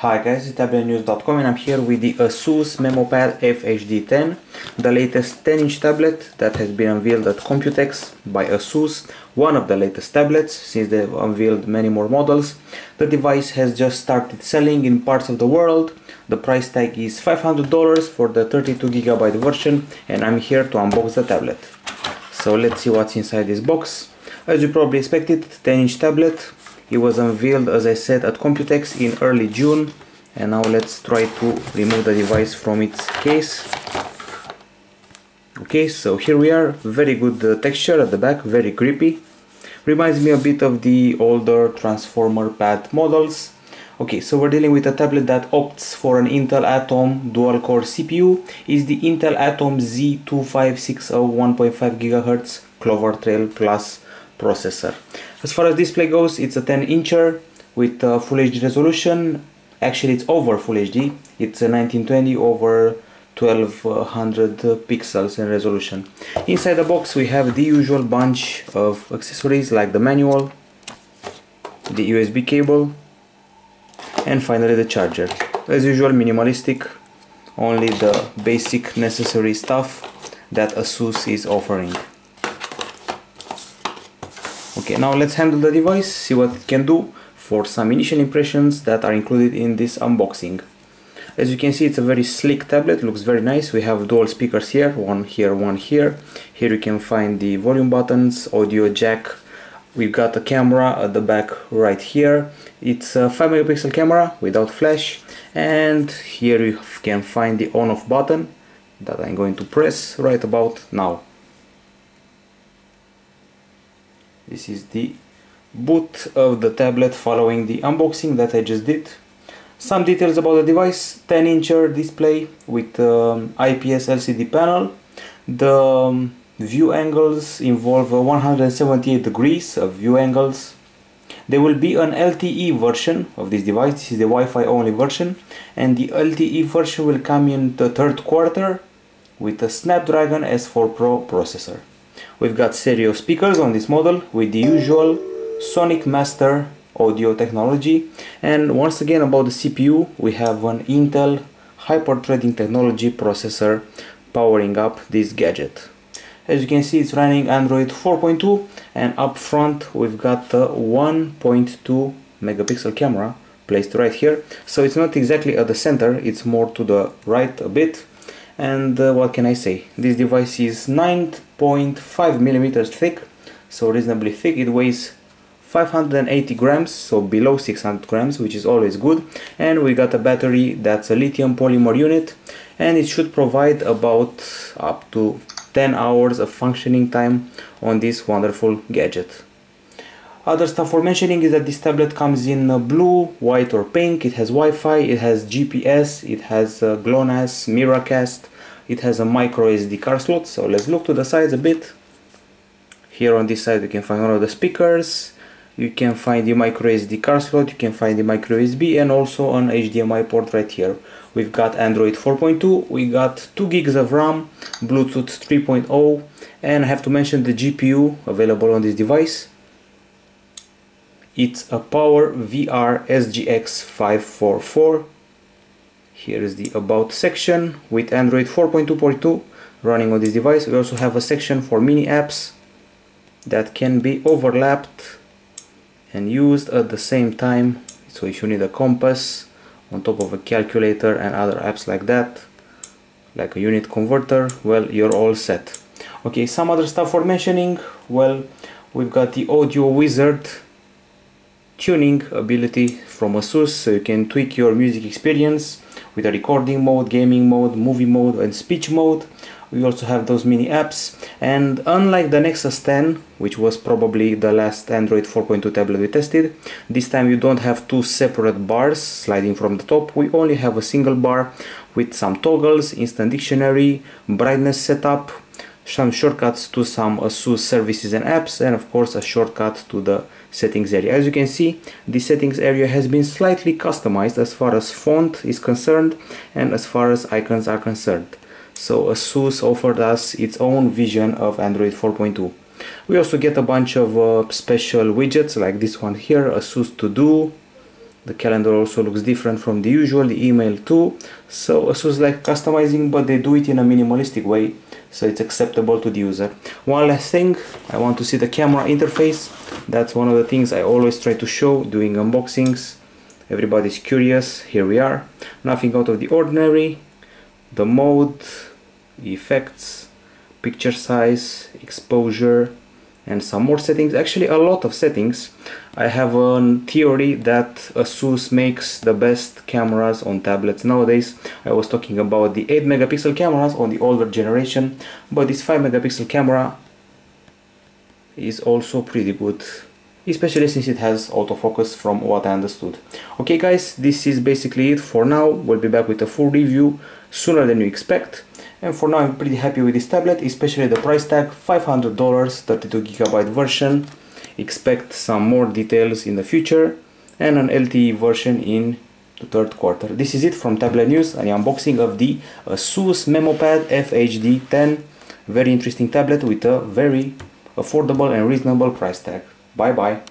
Hi guys, it's Tablet-News.com and I'm here with the ASUS MeMo Pad FHD 10, the latest 10-inch tablet that has been unveiled at Computex by ASUS, one of the latest tablets since they've unveiled many more models. The device has just started selling in parts of the world. The price tag is $500 for the 32GB version, and I'm here to unbox the tablet. So let's see what's inside this box. As you probably expected, 10-inch tablet. It was unveiled, as I said, at Computex in early June, and now let's try to remove the device from its case. Okay, so here we are. Very good texture at the back, very grippy. Reminds me a bit of the older Transformer pad models. Okay, so we're dealing with a tablet that opts for an Intel Atom dual-core CPU. Is the Intel Atom Z2560 1.5 GHz Clover Trail Plus processor. As far as display goes, it's a 10-incher with Full HD resolution. Actually, it's over Full HD. It's a 1920 over 1200 pixels in resolution. Inside the box we have the usual bunch of accessories like the manual, the USB cable, and finally the charger. As usual, minimalistic, only the basic necessary stuff that ASUS is offering. Okay, now let's handle the device, see what it can do for some initial impressions that are included in this unboxing. As you can see, it's a very sleek tablet, looks very nice. We have dual speakers here, one here, one here. Here you can find the volume buttons, audio jack. We've got a camera at the back right here. It's a 5 megapixel camera without flash, and here you can find the on-off button that I'm going to press right about now. This is the boot of the tablet following the unboxing that I just did. Some details about the device: 10-incher display with IPS LCD panel. The view angles involve 178 degrees of view angles. There will be an LTE version of this device. This is the Wi-Fi only version, and the LTE version will come in the third quarter with a Snapdragon S4 Pro processor. We've got stereo speakers on this model with the usual Sonic Master audio technology. And once again, about the CPU, we have an Intel hyper-threading technology processor powering up this gadget. As you can see, it's running Android 4.2, and up front we've got a 1.2 megapixel camera placed right here. So it's not exactly at the center, it's more to the right a bit. And what can I say? This device is 9.5 millimeters thick, so reasonably thick. It weighs 580 grams, so below 600 grams, which is always good. And we got a battery that's a lithium polymer unit, and it should provide about up to 10 hours of functioning time on this wonderful gadget. Other stuff for mentioning is that this tablet comes in blue, white or pink. It has Wi-Fi, it has GPS, it has GLONASS, Miracast, it has a micro SD card slot. So let's look to the sides a bit. Here on this side you can find one of the speakers, you can find the micro SD card slot, you can find the micro USB, and also an HDMI port right here. We've got Android 4.2, we got 2 gigs of RAM, Bluetooth 3.0, and I have to mention the GPU available on this device. It's a Power VR SGX 544. Here is the About section with Android 4.2.2 running on this device. We also have a section for mini apps that can be overlapped and used at the same time. So if you need a compass on top of a calculator and other apps like that, like a unit converter, well, you're all set. Okay, some other stuff for mentioning. Well, we've got the Audio Wizard tuning ability from ASUS, so you can tweak your music experience with a recording mode, gaming mode, movie mode, and speech mode. We also have those mini apps, and unlike the Nexus 10, which was probably the last Android 4.2 tablet we tested, this time you don't have two separate bars sliding from the top. We only have a single bar with some toggles, instant dictionary, brightness setup, some shortcuts to some ASUS services and apps, and of course a shortcut to the settings area. As you can see, the settings area has been slightly customized as far as font is concerned and as far as icons are concerned. So ASUS offered us its own vision of Android 4.2. We also get a bunch of special widgets like this one here, ASUS To Do, The calendar also looks different from the usual, the email too. So ASUS like customizing, but they do it in a minimalistic way, so it's acceptable to the user. One last thing, I want to see the camera interface. That's one of the things I always try to show doing unboxings. Everybody's curious. Here we are. Nothing out of the ordinary. The mode, effects, picture size, exposure, and some more settings. Actually a lot of settings. I have a theory that ASUS makes the best cameras on tablets nowadays. I was talking about the 8 megapixel cameras on the older generation, but this 5 megapixel camera is also pretty good, especially since it has autofocus from what I understood. Okay guys, this is basically it for now. We'll be back with a full review sooner than you expect. And for now I'm pretty happy with this tablet, especially the price tag, $500, 32GB version. Expect some more details in the future and an LTE version in the third quarter. This is it from Tablet News, an unboxing of the ASUS MeMo Pad FHD 10. Very interesting tablet with a very affordable and reasonable price tag. Bye bye.